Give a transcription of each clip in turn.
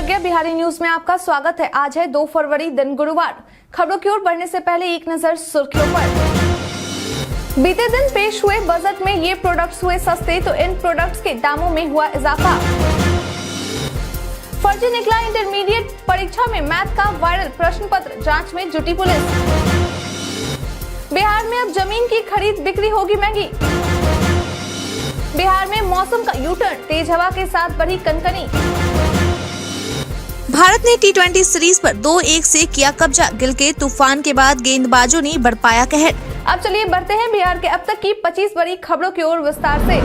प्रज्ञा Bihari news में आपका स्वागत है। आज है 2 फरवरी दिन गुरुवार। खबरों की ओर बढ़ने से पहले एक नजर सुर्खियों पर। बीते दिन पेश हुए बजट में ये प्रोडक्ट्स हुए सस्ते तो इन प्रोडक्ट्स के दामों में हुआ इजाफा। फर्जी निकला इंटरमीडिएट परीक्षा में मैथ का वायरल प्रश्न पत्र, जांच में जुटी पुलिस। बिहार में अब जमीन की खरीद बिक्री होगी महंगी। बिहार में मौसम का यू टर्न, तेज हवा के साथ बढ़ी कनकनी। भारत ने टी20 सीरीज पर 2-1 से किया कब्जा। गिल के तूफान के बाद गेंदबाजों ने बरपाया कहर। अब चलिए बढ़ते हैं बिहार के अब तक की 25 बड़ी खबरों की ओर विस्तार से।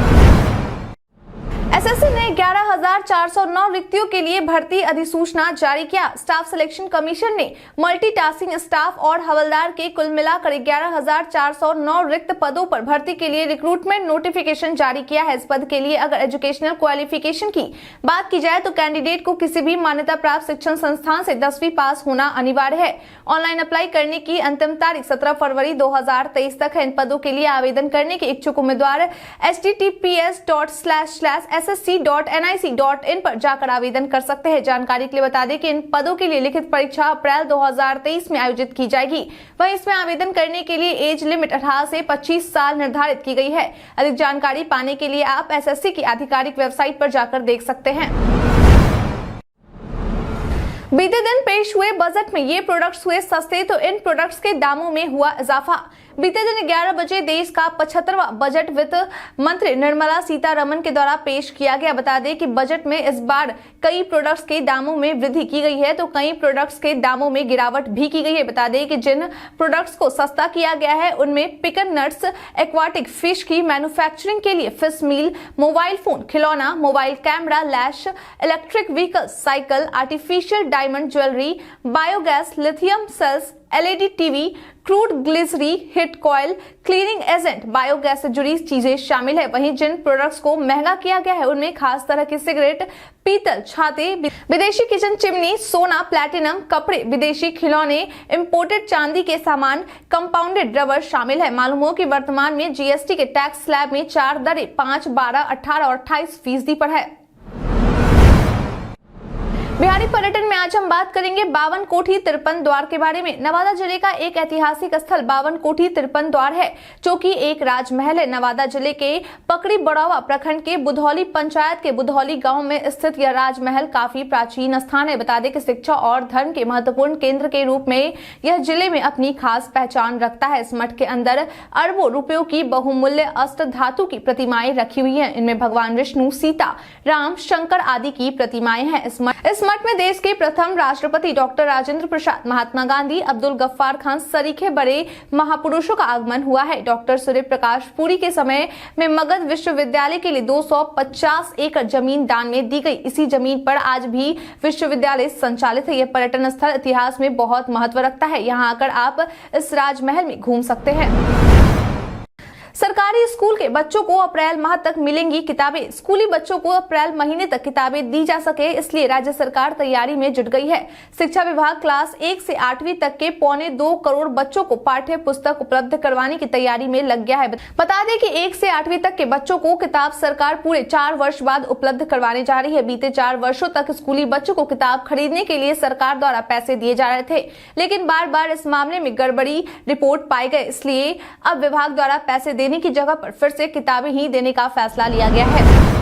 एसएससी ने 11,409 रिक्तियों के लिए भर्ती अधिसूचना जारी किया। स्टाफ सिलेक्शन कमीशन ने मल्टीटास्किंग स्टाफ और हवलदार के कुल मिलाकर 11,409 रिक्त पदों पर भर्ती के लिए रिक्रूटमेंट नोटिफिकेशन जारी किया है। इस पद के लिए अगर एजुकेशनल क्वालिफिकेशन की बात की जाए तो कैंडिडेट को किसी भी मान्यता प्राप्त शिक्षण संस्थान से 10वीं पास होना अनिवार्य है। ऑनलाइन अप्लाई करने की अंतिम तारीख 17 फरवरी 2023 तक है। इन पदों के लिए आवेदन करने के इच्छुक उम्मीदवार https://ssc.nic.in पर जाकर आवेदन कर सकते हैं। जानकारी के लिए बता दें कि इन पदों के लिए लिखित परीक्षा अप्रैल 2023 में आयोजित की जाएगी। वहीं इसमें आवेदन करने के लिए एज लिमिट 18 से 25 साल निर्धारित की गई है। अधिक जानकारी पाने के लिए आप एसएससी की आधिकारिक वेबसाइट पर जाकर देख सकते हैं। बीते दिन पेश हुए बजट में ये प्रोडक्ट्स हुए सस्ते तो इन प्रोडक्ट्स के दामों में हुआ इजाफा। बीते दिन 11 बजे देश का 75वां बजट वित्त मंत्री निर्मला सीतारमण के द्वारा पेश किया गया। बता दें कि बजट में इस बार कई प्रोडक्ट्स के दामों में वृद्धि की गई है तो कई प्रोडक्ट्स के दामों में गिरावट भी की गई है। बता दें कि जिन प्रोडक्ट्स को सस्ता किया गया है उनमें पिकन नट्स, एक्वाटिक फिश की मैन्युफैक्चरिंग के लिए फिश मील, मोबाइल फोन, खिलौना, mobile camera, lash, electric vehicle, cycle, artificial diamond jewellery, biogas, lithium cells, LED TV, crude glycerine, heat coil, cleaning agent, biogas से जुड़ी चीजें शामिल है। वहीं जिन प्रोडक्ट्स को महंगा किया गया है उनमें खास तरह की सिगरेट, पीतल, छाते, विदेशी किचन चिमनी, सोना, प्लैटिनम, कपड़े, विदेशी खिलौने, इंपोर्टेड चांदी के सामान, कंपाउंडेड रबर शामिल है। मालूम हो कि वर्तमान में जीएसटी के टैक्स स्लैब में 4 दरें 5, 12, 18 और 28% पर है। बिहारी पर्यटन में आज हम बात करेंगे 52 कोठी तिरपन द्वार के बारे में। नवादा जिले का एक ऐतिहासिक स्थल 52 कोठी तिरपन द्वार है जो कि एक राजमहल है। नवादा जिले के पकड़ी बड़ौवा प्रखंड के बुधौली पंचायत के बुधौली गांव में स्थित यह राजमहल काफी प्राचीन स्थान है। बता दें कि शिक्षा और धर्म के महत्वपूर्ण केंद्र के रूप में यह जिले में अपनी खास पहचान रखता है। इस मठ के अंदर अरबों रुपयों की बहुमूल्य अष्ट धातु की प्रतिमाएं रखी हुई है। इनमें भगवान विष्णु, सीता, राम, शंकर आदि की प्रतिमाएं हैं। इस मठ में देश के प्रथम राष्ट्रपति डॉक्टर राजेंद्र प्रसाद, महात्मा गांधी, अब्दुल गफ्फार खान सरीखे बड़े महापुरुषों का आगमन हुआ है। डॉक्टर सूर्य प्रकाश पुरी के समय में मगध विश्वविद्यालय के लिए 250 एकड़ जमीन दान में दी गई। इसी जमीन पर आज भी विश्वविद्यालय संचालित है। यह पर्यटन स्थल इतिहास में बहुत महत्व रखता है। यहाँ आकर आप इस राजमहल में घूम सकते हैं। सरकारी स्कूल के बच्चों को अप्रैल माह तक मिलेंगी किताबें। स्कूली बच्चों को अप्रैल महीने तक किताबें दी जा सके इसलिए राज्य सरकार तैयारी में जुट गई है। शिक्षा विभाग क्लास 1 से 8वीं तक के 2.25 करोड़ बच्चों को पाठ्य पुस्तक उपलब्ध करवाने की तैयारी में लग गया है। बता दें कि 1 से 8वीं तक के बच्चों को किताब सरकार पूरे 4 वर्ष बाद उपलब्ध करवाने जा रही है। बीते 4 वर्षों तक स्कूली बच्चों को किताब खरीदने के लिए सरकार द्वारा पैसे दिए जा रहे थे, लेकिन बार बार इस मामले में गड़बड़ी रिपोर्ट पाए गए। इसलिए अब विभाग द्वारा पैसे देने की जगह पर फिर से किताबें ही देने का फैसला लिया गया है।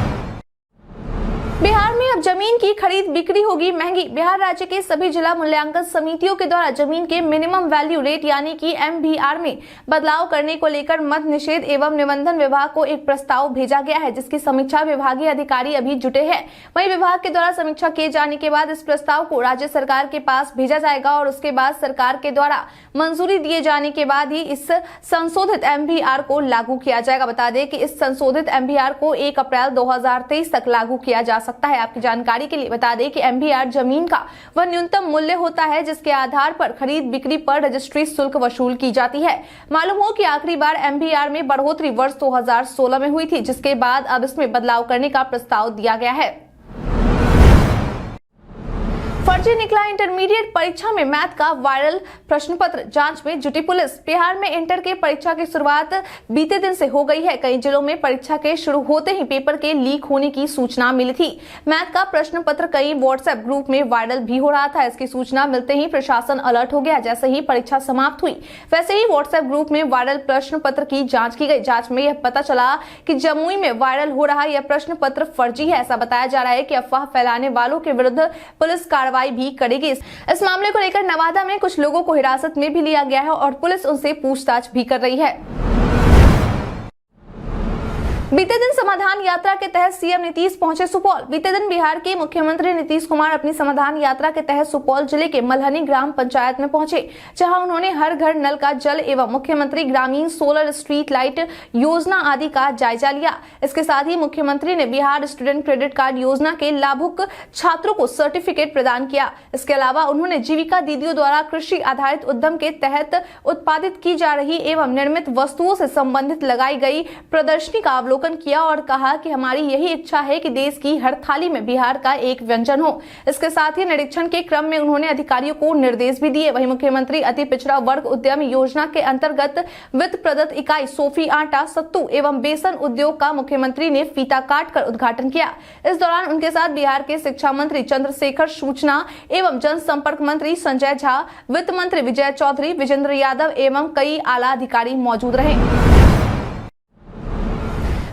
बिहार में अब जमीन की खरीद बिक्री होगी महंगी। बिहार राज्य के सभी जिला मूल्यांकन समितियों के द्वारा जमीन के मिनिमम वैल्यू रेट यानी कि एमवीआर में बदलाव करने को लेकर मद्य निषेध एवं निबंधन विभाग को एक प्रस्ताव भेजा गया है, जिसकी समीक्षा विभागीय अधिकारी अभी जुटे हैं। वहीं विभाग के द्वारा समीक्षा किए जाने के बाद इस प्रस्ताव को राज्य सरकार के पास भेजा जाएगा और उसके बाद सरकार के द्वारा मंजूरी दिए जाने के बाद ही इस संशोधित एमवीआर को लागू किया जाएगा। बता दें कि इस संशोधित एमवीआर को 1 अप्रैल 2023 तक लागू किया जा सकता है। आपकी जानकारी के लिए बता दें कि एमवीआर जमीन का वह न्यूनतम मूल्य होता है जिसके आधार पर खरीद बिक्री पर रजिस्ट्री शुल्क वसूल की जाती है। मालूम हो कि आखिरी बार एमवीआर में बढ़ोतरी वर्ष 2016 में हुई थी, जिसके बाद अब इसमें बदलाव करने का प्रस्ताव दिया गया है। फर्जी निकला इंटरमीडिएट परीक्षा में मैथ का वायरल प्रश्न पत्र, जांच में जुटी पुलिस। बिहार में इंटर के परीक्षा की शुरुआत बीते दिन से हो गई है। कई जिलों में परीक्षा के शुरू होते ही पेपर के लीक होने की सूचना मिली थी। मैथ का प्रश्न पत्र कई व्हाट्सएप ग्रुप में वायरल भी हो रहा था। इसकी सूचना मिलते ही प्रशासन अलर्ट हो गया। जैसे ही परीक्षा समाप्त हुई वैसे ही व्हाट्सएप ग्रुप में वायरल प्रश्न पत्र की जांच की गई। जांच में यह पता चला कि जमुई में वायरल हो रहा यह प्रश्न पत्र फर्जी है। ऐसा बताया जा रहा है कि अफवाह फैलाने वालों के विरुद्ध पुलिस कार्रवाई भी करेगी। इस मामले को लेकर नवादा में कुछ लोगों को हिरासत में भी लिया गया है और पुलिस उनसे पूछताछ भी कर रही है। बीते दिन समाधान यात्रा के तहत सीएम नीतीश पहुंचे सुपौल। बीते दिन बिहार के मुख्यमंत्री नीतीश कुमार अपनी समाधान यात्रा के तहत सुपौल जिले के मल्हनी ग्राम पंचायत में पहुंचे, जहां उन्होंने हर घर नल का जल एवं मुख्यमंत्री ग्रामीण सोलर स्ट्रीट लाइट योजना आदि का जायजा लिया। इसके साथ ही मुख्यमंत्री ने बिहार स्टूडेंट क्रेडिट कार्ड योजना के लाभुक छात्रों को सर्टिफिकेट प्रदान किया। इसके अलावा उन्होंने जीविका दीदियों द्वारा कृषि आधारित उद्यम के तहत उत्पादित की जा रही एवं निर्मित वस्तुओं से संबंधित लगाई गई प्रदर्शनी का अवलोकन किया और कहा कि हमारी यही इच्छा है कि देश की हर थाली में बिहार का एक व्यंजन हो। इसके साथ ही निरीक्षण के क्रम में उन्होंने अधिकारियों को निर्देश भी दिए। वहीं मुख्यमंत्री अति पिछड़ा वर्ग उद्यम योजना के अंतर्गत वित्त प्रदत्त इकाई सोफी आटा, सत्तू एवं बेसन उद्योग का मुख्यमंत्री ने फीता काट कर उद्घाटन किया। इस दौरान उनके साथ बिहार के शिक्षा मंत्री चंद्रशेखर, सूचना एवं जनसंपर्क मंत्री संजय झा, वित्त मंत्री विजय चौधरी, विजेंद्र यादव एवं कई आला अधिकारी मौजूद रहे।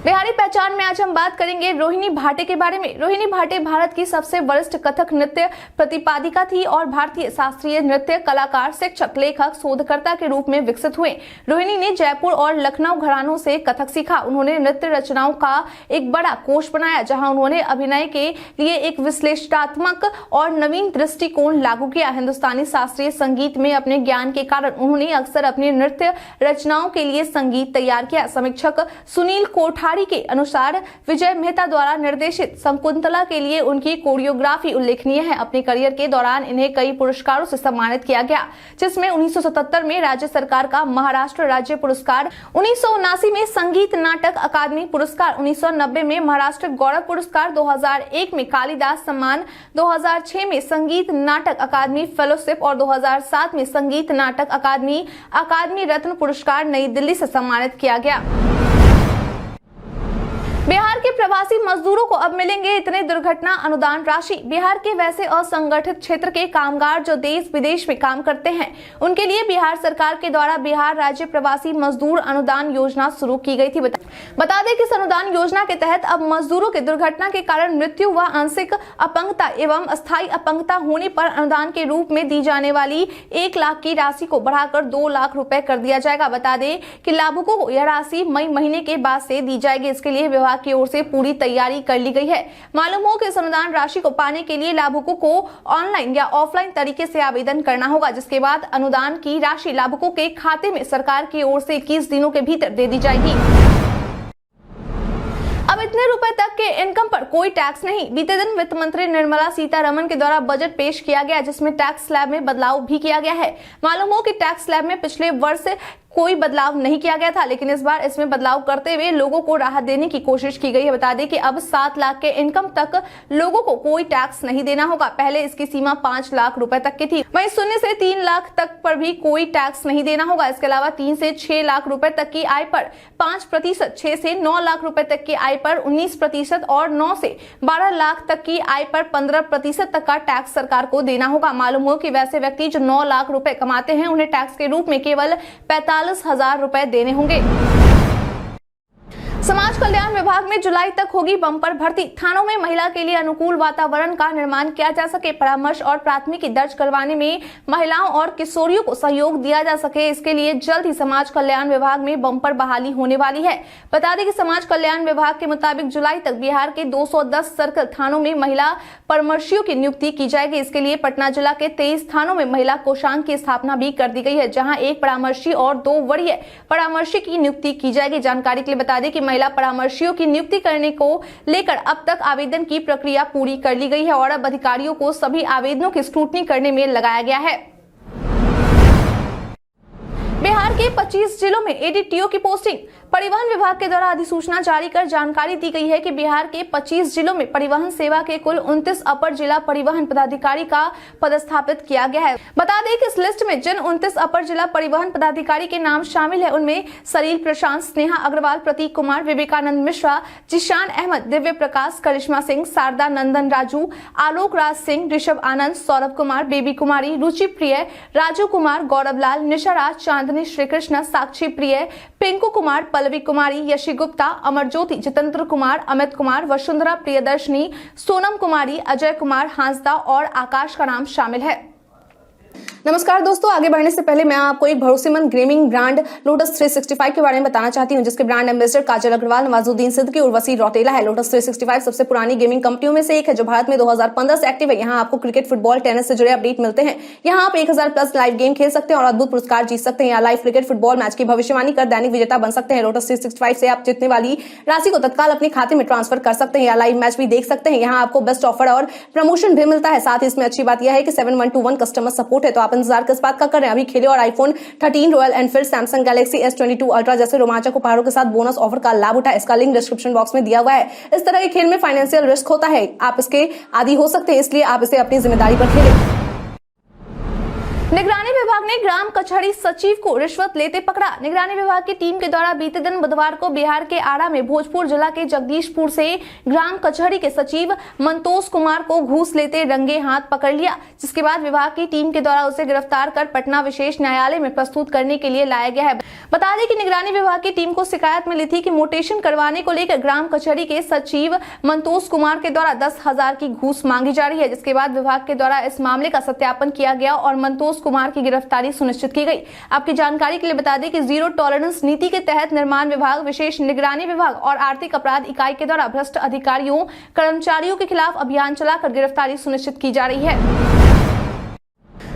बिहारी पहचान में आज हम बात करेंगे रोहिणी भाटे के बारे में। रोहिणी भाटे भारत की सबसे वरिष्ठ कथक नृत्य प्रतिपादिका थी और भारतीय शास्त्रीय नृत्य कलाकार, शिक्षक, लेखक, शोधकर्ता के रूप में विकसित हुए। रोहिणी ने जयपुर और लखनऊ घरानों से कथक सीखा। उन्होंने नृत्य रचनाओं का एक बड़ा कोष बनाया, जहां उन्होंने अभिनय के लिए एक विश्लेषणात्मक और नवीन दृष्टिकोण लागू किया। हिंदुस्तानी शास्त्रीय संगीत में अपने ज्ञान के कारण उन्होंने अक्सर अपनी नृत्य रचनाओं के लिए संगीत तैयार किया। समीक्षक सुनील कोठारी के अनुसार विजय मेहता द्वारा निर्देशित शकुंतला के लिए उनकी कोरियोग्राफी उल्लेखनीय है। अपने करियर के दौरान इन्हें कई पुरस्कारों से सम्मानित किया गया, जिसमें 1977 में राज्य सरकार का महाराष्ट्र राज्य पुरस्कार, 1979 में संगीत नाटक अकादमी पुरस्कार, 1990 में महाराष्ट्र गौरव पुरस्कार, 2001 में कालिदास सम्मान, 2006 में संगीत नाटक अकादमी फेलोशिप और 2007 में संगीत नाटक अकादमी रत्न पुरस्कार नई दिल्ली से सम्मानित किया गया। बिहार के प्रवासी मजदूरों को अब मिलेंगे इतने दुर्घटना अनुदान राशि। बिहार के वैसे असंगठित क्षेत्र के कामगार जो देश विदेश में काम करते हैं, उनके लिए बिहार सरकार के द्वारा बिहार राज्य प्रवासी मजदूर अनुदान योजना शुरू की गई थी। बता दें कि इस अनुदान योजना के तहत अब मजदूरों के दुर्घटना के कारण मृत्यु व आंशिक अपंगता एवं अस्थायी अपंगता होने पर अनुदान के रूप में दी जाने वाली 1 लाख की राशि को बढ़ाकर 2 लाख रुपए कर दिया जाएगा। बता दें कि लाभुकों को यह राशि मई महीने के बाद से दी जाएगी। इसके लिए विभाग की ओर से पूरी तैयारी कर ली गई है। मालूम हो कि इस अनुदान राशि को पाने के लिए लाभुकों को ऑनलाइन या ऑफलाइन तरीके से आवेदन करना होगा, जिसके बाद अनुदान की राशि लाभुकों के खाते में सरकार की ओर से 21 दिनों के भीतर दे दी जाएगी। अब इतने रुपए तक के इनकम पर कोई टैक्स नहीं। बीते दिन वित्त मंत्री निर्मला सीतारमण के द्वारा बजट पेश किया गया, जिसमें टैक्स स्लैब में बदलाव भी किया गया है। मालूम हो कि टैक्स स्लैब में पिछले वर्ष कोई बदलाव नहीं किया गया था, लेकिन इस बार इसमें बदलाव करते हुए लोगों को राहत देने की कोशिश की गई है। बता दें कि अब 7 लाख के इनकम तक लोगों को कोई टैक्स नहीं देना होगा। पहले इसकी सीमा 5 लाख रुपए तक की थी। वहीं 0 से 3 लाख तक पर भी कोई टैक्स नहीं देना होगा। इसके अलावा 3 से 6 लाख रुपए तक की आय पर 5%, 6 से 9 लाख रुपए तक की आय पर 19% और 9 से 12 लाख तक की आय पर 15% तक का टैक्स सरकार को देना होगा। मालूम हो कि वैसे व्यक्ति जो 9 लाख रुपए कमाते हैं, उन्हें टैक्स के रूप में केवल 45,000 रुपए देने होंगे। समाज कल्याण विभाग में जुलाई तक होगी बम्पर भर्ती। थानों में महिला के लिए अनुकूल वातावरण का निर्माण किया जा सके, परामर्श और प्राथमिकी दर्ज करवाने में महिलाओं और किशोरियों को सहयोग दिया जा सके, इसके लिए जल्द ही समाज कल्याण विभाग में बम्पर बहाली होने वाली है। बता दें कि समाज कल्याण विभाग के मुताबिक जुलाई तक बिहार के 210 सर्कल थानों में महिला परामर्शियों की नियुक्ति की जाएगी। इसके लिए पटना जिला के 23 थानों में महिला कोषांग की स्थापना भी कर दी गई है, जहाँ 1 परामर्शी और 2 वरीय परामर्शी की नियुक्ति की जाएगी। जानकारी के लिए बता दें कि महिला परामर्शियों की नियुक्ति करने को लेकर अब तक आवेदन की प्रक्रिया पूरी कर ली गई है और अब अधिकारियों को सभी आवेदनों की स्क्रूटनी करने में लगाया गया है। बिहार के 25 जिलों में एडीटीओ की पोस्टिंग। परिवहन विभाग के द्वारा अधिसूचना जारी कर जानकारी दी गई है कि बिहार के 25 जिलों में परिवहन सेवा के कुल 29 अपर जिला परिवहन पदाधिकारी का पदस्थापित किया गया है। बता दें कि इस लिस्ट में जिन 29 अपर जिला परिवहन पदाधिकारी के नाम शामिल है उनमें सलील प्रशांत, स्नेहा अग्रवाल, प्रतीक कुमार, विवेकानंद मिश्रा, जिशान अहमद, दिव्य प्रकाश, करिश्मा सिंह, शारदा नंदन राजू, आलोक राज सिंह, ऋषभ आनंद, सौरभ कुमार, बेबी कुमारी, रुचि प्रिय, राजू कुमार, गौरव लाल, निशा राज, चांदनी श्रीकृष्ण, साक्षी प्रिय, पिंकू कुमार, पल्लवी कुमारी, यशी गुप्ता, अमर ज्योति, जितेंद्र कुमार, अमित कुमार, वसुंधरा प्रियदर्शनी, सोनम कुमारी, अजय कुमार हांसदा और आकाश का नाम शामिल है। नमस्कार दोस्तों, आगे बढ़ने से पहले मैं आपको एक भरोसेमंद गेमिंग ब्रांड लोटस 365 के बारे में बताना चाहती हूं, जिसके ब्रांड एम्बेसडर काजल अग्रवाल, नवाजुद्दीन सिद्दीकी, उर्वशी रौतेला है। लोटस 365 सबसे पुरानी गेमिंग कंपनियों में से एक है जो भारत में 2015 से एक्टिव है। यहाँ आपको क्रिकेट, फुटबॉल, टेनिस से जुड़े अपडेट मिलते हैं। यहाँ आप 1000 प्लस लाइव गेम खेल सकते हैं और अद्भुत पुरस्कार जीत सकते हैं। यहाँ लाइव क्रिकेट, फुटबॉल मैच की भविष्यवाणी कर दैनिक विजेता बन सकते हैं। लोटस 365 से आप जीतने वाली राशि को तत्काल अपने खाते में ट्रांसफर कर सकते हैं या लाइव मैच भी देख सकते हैं। यहाँ आपको बेस्ट ऑफर और प्रमोशन भी मिलता है। साथ ही इसमें अच्छी बात यह है कि 7121 कस्टमर सपोर्ट है। तो आप इंतजार किस बात का कर रहे हैं? अभी खेले और iPhone 13, royal Enfield, Samsung Galaxy S22 ultra जैसे रोमांचक उपहारों के साथ बोनस ऑफर का लाभ उठाए। इसका लिंक डिस्क्रिप्शन बॉक्स में दिया हुआ है। इस तरह के खेल में फाइनेंशियल रिस्क होता है, आप इसके आदी हो सकते हैं, इसलिए आप इसे अपनी जिम्मेदारी पर खेलें। निगरानी विभाग ने ग्राम कचहरी सचिव को रिश्वत लेते पकड़ा। निगरानी विभाग की टीम के द्वारा बीते दिन बुधवार को बिहार के आरा में भोजपुर जिला के जगदीशपुर से ग्राम कचहरी के सचिव मंतोष कुमार को घूस लेते रंगे हाथ पकड़ लिया, जिसके बाद विभाग की टीम के द्वारा उसे गिरफ्तार कर पटना विशेष न्यायालय में प्रस्तुत करने के लिए लाया गया है। बता दें कि निगरानी विभाग की टीम को शिकायत मिली थी कि मोटेशन करवाने को लेकर ग्राम कचहरी के सचिव मंतोष कुमार के द्वारा 10,000 की घूस मांगी जा रही है, जिसके बाद विभाग के द्वारा इस मामले का सत्यापन किया गया और मंतोष कुमार की गिरफ्तारी सुनिश्चित की गई। आपकी जानकारी के लिए बता दें कि जीरो टॉलरेंस नीति के तहत निर्माण विभाग, विशेष निगरानी विभाग और आर्थिक अपराध इकाई के द्वारा भ्रष्ट अधिकारियों, कर्मचारियों के खिलाफ अभियान चलाकर गिरफ्तारी सुनिश्चित की जा रही है।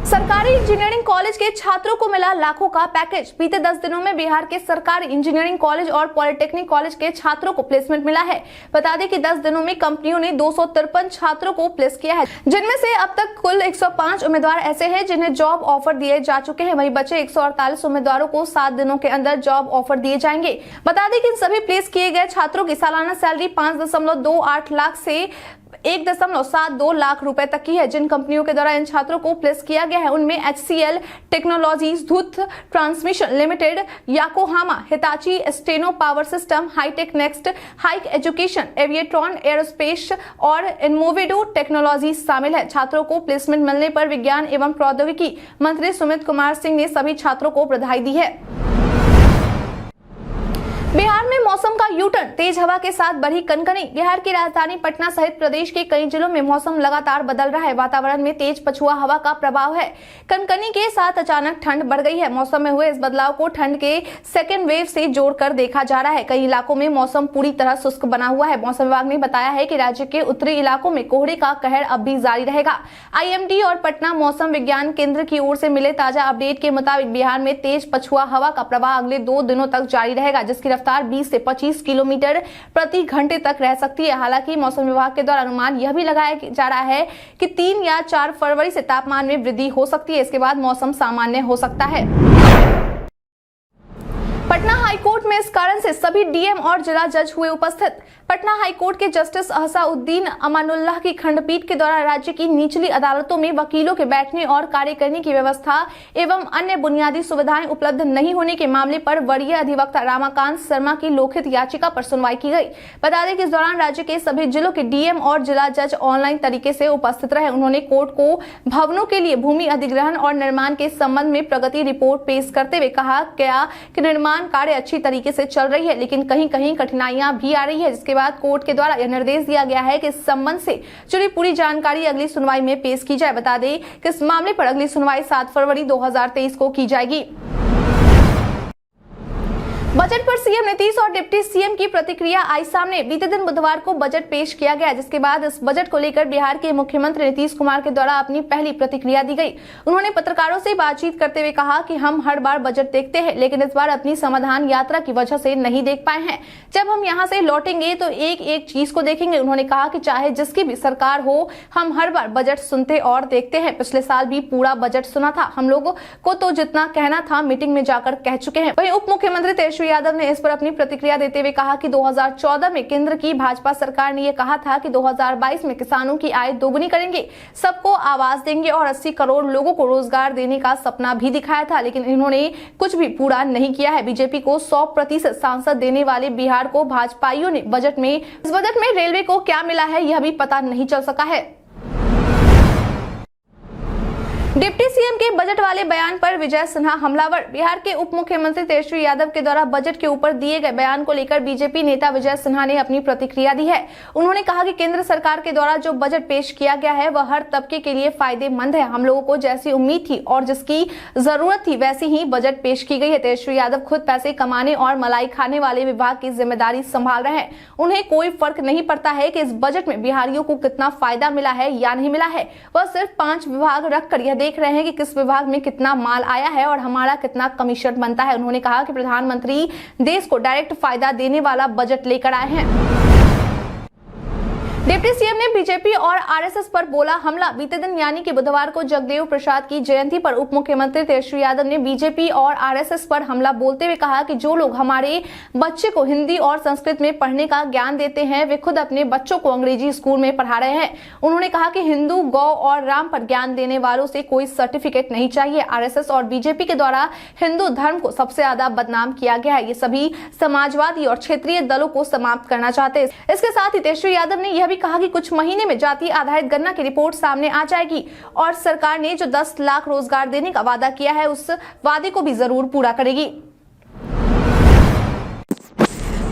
सरकारी इंजीनियरिंग कॉलेज के छात्रों को मिला लाखों का पैकेज। बीते 10 दिनों में बिहार के सरकारी इंजीनियरिंग कॉलेज और पॉलिटेक्निक कॉलेज के छात्रों को प्लेसमेंट मिला है। बता दें कि 10 दिनों में कंपनियों ने 253 छात्रों को प्लेस किया है, जिनमें से अब तक कुल 105 उम्मीदवार ऐसे हैं जिन्हें जॉब ऑफर दिए जा चुके हैं। वहीं बचे 148 उम्मीदवारों को 7 दिनों के अंदर जॉब ऑफर दिए जाएंगे। बता दें कि इन सभी प्लेस किए गए छात्रों की सालाना सैलरी 5.28 लाख से 1.72 लाख रुपए तक की है। जिन कंपनियों के द्वारा इन छात्रों को प्लेस किया गया है उनमें HCL technologies, Dhoot transmission limited, Yokohama, Hitachi स्टेनो power system, hitech next, Hike education, Aviatron aerospace और इनमोवेडो टेक्नोलॉजी शामिल है। छात्रों को प्लेसमेंट मिलने पर विज्ञान एवं प्रौद्योगिकी मंत्री सुमित कुमार सिंह ने सभी छात्रों को बधाई दी है। बिहार में मौसम का यूटर्न, तेज हवा के साथ बढ़ी कनकनी। बिहार की राजधानी पटना सहित प्रदेश के कई जिलों में मौसम लगातार बदल रहा है। वातावरण में तेज पछुआ हवा का प्रभाव है। कनकनी के साथ अचानक ठंड बढ़ गई है। मौसम में हुए इस बदलाव को ठंड के सेकेंड वेव से जोड़कर देखा जा रहा है। कई इलाकों में मौसम पूरी तरह शुष्क बना हुआ है। मौसम विभाग ने बताया है कि राज्य के उत्तरी इलाकों में कोहरे का कहर अब भी जारी रहेगा। IMD और पटना मौसम विज्ञान केंद्र की ओर से मिले ताजा अपडेट के मुताबिक बिहार में तेज पछुआ हवा का प्रवाह अगले 2 दिनों तक जारी रहेगा, जिसकी रफ्तार 20 से 25 किलोमीटर प्रति घंटे तक रह सकती है। हालांकि मौसम विभाग के द्वारा अनुमान यह भी लगाया जा रहा है कि 3 या 4 फरवरी से तापमान में वृद्धि हो सकती है। इसके बाद मौसम सामान्य हो सकता है। पटना हाईकोर्ट में इस कारण से सभी DM और जिला जज हुए उपस्थित। पटना हाईकोर्ट के जस्टिस अहसाउद्दीन अमानुल्लाह की खंडपीठ के द्वारा राज्य की निचली अदालतों में वकीलों के बैठने और कार्य करने की व्यवस्था एवं अन्य बुनियादी सुविधाएं उपलब्ध नहीं होने के मामले पर वरीय अधिवक्ता रामाकांत शर्मा की लोकहित याचिका पर सुनवाई की गई। बता दें कि इस दौरान राज्य के सभी जिलों के DM और जिला जज ऑनलाइन तरीके से उपस्थित रहे। उन्होंने कोर्ट को भवनों के लिए भूमि अधिग्रहण और निर्माण के संबंध में प्रगति रिपोर्ट पेश करते हुए कहा गया कि निर्माण कार्य अच्छी तरीके से चल रही है, लेकिन कहीं कहीं कठिनाइयां भी आ रही है। जिसके बाद कोर्ट के द्वारा यह निर्देश दिया गया है कि इस संबंध से जुड़ी पूरी जानकारी अगली सुनवाई में पेश की जाए। बता दें कि इस मामले पर अगली सुनवाई 7 फरवरी 2023 को की जाएगी। बजट पर सीएम नीतीश और डिप्टी सीएम की प्रतिक्रिया आई सामने। बीते दिन बुधवार को बजट पेश किया गया, जिसके बाद इस बजट को लेकर बिहार के मुख्यमंत्री नीतीश कुमार के द्वारा अपनी पहली प्रतिक्रिया दी गई। उन्होंने पत्रकारों से बातचीत करते हुए कहा कि हम हर बार बजट देखते हैं, लेकिन इस बार अपनी समाधान यात्रा की वजह से नहीं देख पाए हैं। जब हम यहाँ से लौटेंगे तो एक एक चीज को देखेंगे। उन्होंने कहा कि चाहे जिसकी भी सरकार हो, हम हर बार बजट सुनते और देखते हैं। पिछले साल भी पूरा बजट सुना था। हम लोगों को तो जितना कहना था मीटिंग में जाकर कह चुके हैं। वहीं उप मुख्यमंत्री तेजस्वी यादव ने इस पर अपनी प्रतिक्रिया देते हुए कहा कि 2014 में केंद्र की भाजपा सरकार ने यह कहा था कि 2022 में किसानों की आय दोगुनी करेंगे, सबको आवास देंगे और 80 करोड़ लोगों को रोजगार देने का सपना भी दिखाया था, लेकिन इन्होंने कुछ भी पूरा नहीं किया है। बीजेपी को 100% सांसद देने वाले बिहार को भाजपाइयों ने इस बजट में रेलवे को क्या मिला है यह भी पता नहीं चल सका है। डिप्टी सीएम के बजट वाले बयान पर विजय सिन्हा हमलावर। बिहार के उप मुख्यमंत्री तेजस्वी यादव के द्वारा बजट के ऊपर दिए गए बयान को लेकर बीजेपी नेता विजय सिन्हा ने अपनी प्रतिक्रिया दी है। उन्होंने कहा कि केंद्र सरकार के द्वारा जो बजट पेश किया गया है वह हर तबके के लिए फायदेमंद है। हम लोगों को जैसी उम्मीद थी और जिसकी जरूरत थी वैसी ही बजट पेश की गई है। तेजस्वी यादव खुद पैसे कमाने और मलाई खाने वाले विभाग की जिम्मेदारी संभाल रहे हैं। उन्हें कोई फर्क नहीं पड़ता है कि इस बजट में बिहारियों को कितना फायदा मिला है या नहीं मिला है। वह सिर्फ 5 विभाग रखकर यह देख रहे हैं कि किस विभाग में कितना माल आया है और हमारा कितना कमीशन बनता है। उन्होंने कहा कि प्रधानमंत्री देश को डायरेक्ट फायदा देने वाला बजट लेकर आए हैं। डिप्टी सीएम ने बीजेपी और आरएसएस पर बोला हमला। बीते दिन यानी कि बुधवार को जगदेव प्रसाद की जयंती पर उप मुख्यमंत्री तेजस्वी यादव ने बीजेपी और आरएसएस पर हमला बोलते हुए कहा कि जो लोग हमारे बच्चे को हिंदी और संस्कृत में पढ़ने का ज्ञान देते हैं वे खुद अपने बच्चों को अंग्रेजी स्कूल में पढ़ा रहे हैं। उन्होंने कहा कि हिंदू, गौ और राम पर ज्ञान देने वालों से कोई सर्टिफिकेट नहीं चाहिए। आरएसएस और बीजेपी के द्वारा हिंदू धर्म को सबसे ज्यादा बदनाम किया गया है। ये सभी समाजवादी और क्षेत्रीय दलों को समाप्त करना चाहते हैं। इसके साथ ही तेजस्वी यादव ने यह भी कहा कि कुछ महीने में जाति आधारित गणना की रिपोर्ट सामने आ जाएगी और सरकार ने जो 10 लाख रोजगार देने का वादा किया है उस वादे को भी जरूर पूरा करेगी।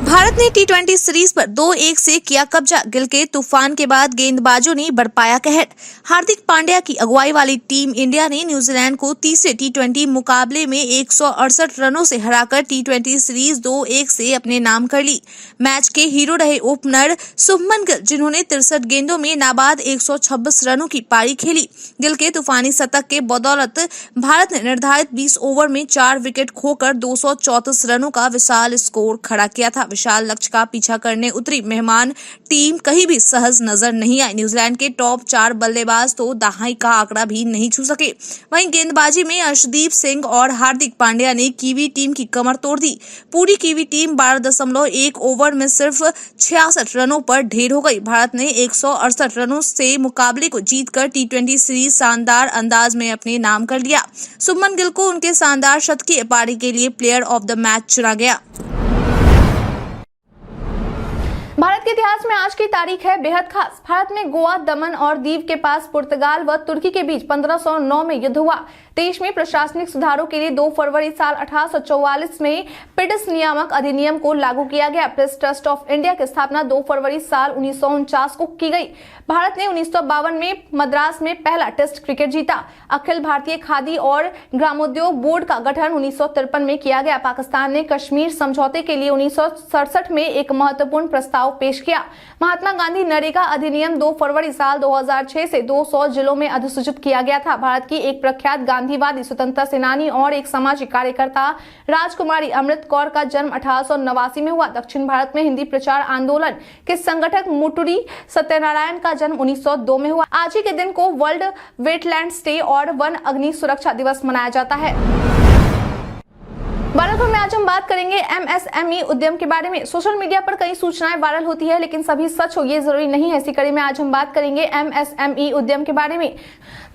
भारत ने टी20 सीरीज पर 2-1 से किया कब्जा। गिल के तूफान के बाद गेंदबाजों ने बरपाया कहर। हार्दिक पांड्या की अगुवाई वाली टीम इंडिया ने न्यूजीलैंड को तीसरे टी20 मुकाबले में 168 रनों से हराकर टी20 सीरीज 2-1 से अपने नाम कर ली। मैच के हीरो रहे ओपनर शुभमन गिल, जिन्होंने 63 गेंदों में नाबाद 126 रनों की पारी खेली। गिल के तूफानी शतक के बदौलत भारत ने निर्धारित 20 ओवर में 4 विकेट खोकर 234 रनों का विशाल स्कोर खड़ा किया था। विशाल लक्ष्य का पीछा करने उतरी मेहमान टीम कहीं भी सहज नजर नहीं आई। न्यूजीलैंड के टॉप 4 बल्लेबाज तो दहाई का आंकड़ा भी नहीं छू सके। वहीं गेंदबाजी में अर्शदीप सिंह और हार्दिक पांड्या ने कीवी टीम की कमर तोड़ दी। पूरी कीवी टीम 12.1 ओवर में सिर्फ 66 रनों पर ढेर हो गई। भारत ने 168 रनों से मुकाबले को जीतकर टी20 सीरीज शानदार अंदाज में अपने नाम कर लिया। शुभमन गिल को उनके शानदार शतकीय पारी के लिए प्लेयर ऑफ द मैच चुना गया। भारत के इतिहास में आज की तारीख है बेहद खास। भारत में गोवा, दमन और दीव के पास पुर्तगाल व तुर्की के बीच 1509 में युद्ध हुआ। देश में प्रशासनिक सुधारों के लिए 2 फरवरी साल 1844 में पिट्स नियामक अधिनियम को लागू किया गया। प्रेस ट्रस्ट ऑफ इंडिया की स्थापना 2 फरवरी साल 1949 को की गई। भारत ने 1952 में मद्रास में पहला टेस्ट क्रिकेट जीता। अखिल भारतीय खादी और ग्रामोद्योग बोर्ड का गठन 1953 में किया गया। पाकिस्तान ने कश्मीर समझौते के लिए 1967 में एक महत्वपूर्ण प्रस्ताव पेश किया। महात्मा गांधी नरेगा अधिनियम 2 फरवरी साल 2006 से 200 जिलों में अधिसूचित किया गया था। भारत की एक प्रख्यात गांधीवादी स्वतंत्रता सेनानी और एक सामाजिक कार्यकर्ता राजकुमारी अमृत कौर का जन्म 1889 में हुआ। दक्षिण भारत में हिंदी प्रचार आंदोलन के संगठक मुटुरी सत्यनारायण का जन्म 1902 में हुआ। आज ही के दिन को वर्ल्ड वेटलैंड्स डे और वन अग्नि सुरक्षा दिवस मनाया जाता है। बालाघाट में आज हम बात करेंगे एमएसएमई उद्यम के बारे में। सोशल मीडिया पर कई सूचनाएं वायरल होती है, लेकिन सभी सच हो ये जरूरी नहीं है। इसी कड़ी में आज हम बात करेंगे एमएसएमई उद्यम के बारे में।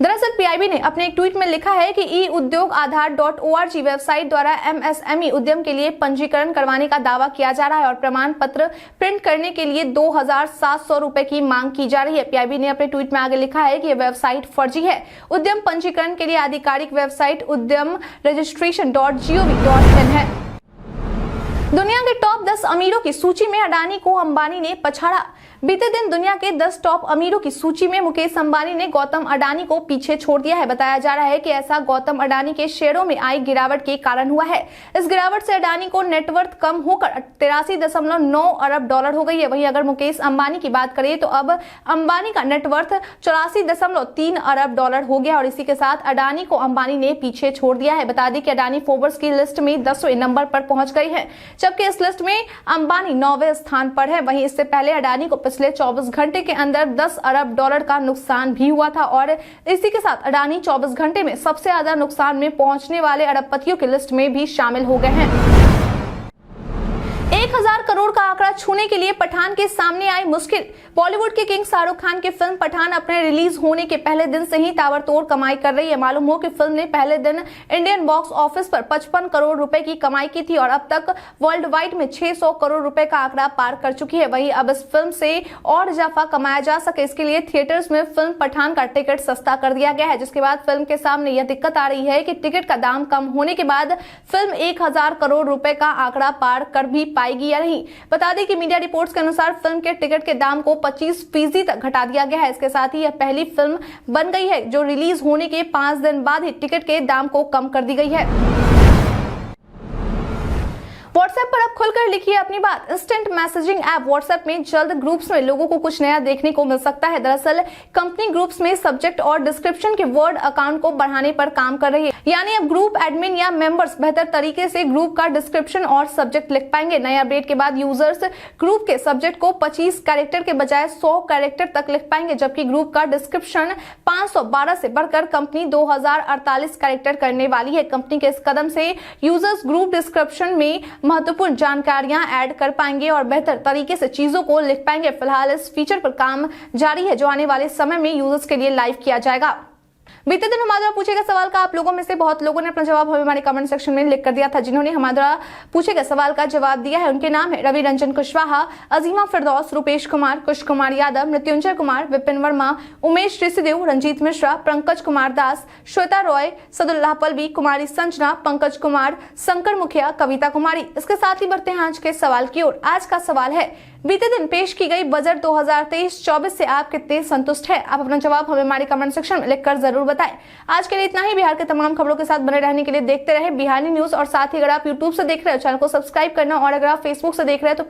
दरअसल पीआईबी ने अपने एक ट्वीट में लिखा है कि e-उद्योग-आधार.org वेबसाइट द्वारा एमएसएमई उद्यम के लिए पंजीकरण करवाने का दावा किया जा रहा है और प्रमाण पत्र प्रिंट करने के लिए 2700 रुपए की मांग की जा रही है। पीआईबी ने अपने ट्वीट में आगे लिखा है कि यह वेबसाइट फर्जी है। उद्यम पंजीकरण के लिए आधिकारिक वेबसाइट उद्यम registration.gov.in है। दुनिया के टॉप 10 अमीरों की सूची में अडानी को अंबानी ने पछाड़ा। बीते दिन दुनिया के 10 टॉप अमीरों की सूची में मुकेश अंबानी ने गौतम अडानी को पीछे छोड़ दिया है। बताया जा रहा है कि ऐसा गौतम अडानी के शेयरों में आई गिरावट के कारण हुआ है। इस गिरावट से अडानी को नेटवर्थ कम होकर 83.9 अरब डॉलर हो गई है। वहीं अगर मुकेश अंबानी की बात करें तो अब अंबानी का नेटवर्थ 84.3 अरब डॉलर हो गया और इसी के साथ अडानी को अंबानी ने पीछे छोड़ दिया है। बता दें कि अडानी फोर्ब्स की लिस्ट में 10वें नंबर पर पहुंच गई है, जबकि इस लिस्ट में अंबानी 9वें स्थान पर है। वहीं इससे पहले अडानी को पिछले 24 घंटे के अंदर 10 अरब डॉलर का नुकसान भी हुआ था और इसी के साथ अडानी 24 घंटे में सबसे ज्यादा नुकसान में पहुंचने वाले अरबपतियों की लिस्ट में भी शामिल हो गए हैं। 1000 करोड़ का आंकड़ा छूने के लिए पठान के सामने आई मुश्किल। बॉलीवुड के किंग शाहरुख खान की फिल्म पठान अपने रिलीज होने के पहले दिन से ही ताबड़तोड़ कमाई कर रही है। मालूम हो कि फिल्म ने पहले दिन इंडियन बॉक्स ऑफिस पर 55 करोड़ रुपए की कमाई की थी और अब तक वर्ल्ड वाइड में 600 करोड़ रुपए का आंकड़ा पार कर चुकी है। वहीं अब इस फिल्म से और इजाफा कमाया जा सके, इसके लिए थिएटर्स में फिल्म पठान का टिकट सस्ता कर दिया गया है, जिसके बाद फिल्म के सामने यह दिक्कत आ रही है कि टिकट का दाम कम होने के बाद फिल्म 1000 करोड़ रुपए का आंकड़ा पार कर भी पाएगी या नहीं। बता दें कि मीडिया रिपोर्ट्स के अनुसार फिल्म के टिकट के दाम को 25% तक घटा दिया गया है। इसके साथ ही यह पहली फिल्म बन गई है जो रिलीज होने के 5 दिन बाद ही टिकट के दाम को कम कर दी गई है। व्हाट्सएप पर अब खुलकर लिखिए अपनी बात। इंस्टेंट मैसेजिंग ऐप व्हाट्सएप में जल्द ग्रुप्स में लोगों को कुछ नया देखने को मिल सकता है। दरअसल कंपनी ग्रुप्स में सब्जेक्ट और डिस्क्रिप्शन के वर्ड अकाउंट को बढ़ाने पर काम कर रही है, यानी अब ग्रुप एडमिन या मेंबर्स बेहतर तरीके से ग्रुप का डिस्क्रिप्शन और सब्जेक्ट लिख पाएंगे। नए अपडेट के बाद यूजर्स ग्रुप के सब्जेक्ट को 25 कैरेक्टर के बजाय 100 कैरेक्टर तक लिख पाएंगे, जबकि ग्रुप का डिस्क्रिप्शन 512 से बढ़कर कंपनी 2048 कैरेक्टर करने वाली है। कंपनी के इस कदम से यूजर्स ग्रुप डिस्क्रिप्शन में महत्वपूर्ण जानकारियां ऐड कर पाएंगे और बेहतर तरीके से चीजों को लिख पाएंगे। फिलहाल इस फीचर पर काम जारी है, जो आने वाले समय में यूजर्स के लिए लाइव किया जाएगा। बीते दिन हमारे द्वारा पूछे गए सवाल का आप लोगों में से बहुत लोगों ने अपना जवाब हमें हमारे कमेंट सेक्शन में लिख कर दिया था। जिन्होंने हमारे द्वारा पूछे गए सवाल का जवाब दिया है उनके नाम है रवि रंजन कुशवाहा, अजीमा फिरदौस, रूपेश कुमार, कुश कुमार यादव, मृत्युंजय कुमार, विपिन वर्मा, उमेश ऋषिदेव, रंजीत मिश्रा, पंकज कुमार दास, श्वेता रॉय, सदुल्लाह पल्लवी, कुमारी संजना, पंकज कुमार, शंकर मुखिया, कविता कुमारी। इसके साथ ही बढ़ते हैं आज के सवाल की ओर। आज का सवाल है, बीते दिन पेश की गई बजट 2023-24 से आप कितने संतुष्ट हैं? आप अपना जवाब हमें हमारे कमेंट सेक्शन में लिखकर जरूर बताएं। आज के लिए इतना ही। बिहार के तमाम खबरों के साथ बने रहने के लिए देखते रहे बिहारी न्यूज और साथ ही अगर आप यूट्यूब से देख रहे हो चैनल को सब्सक्राइब करना और अगर आप फेसबुक से देख रहे हैं तो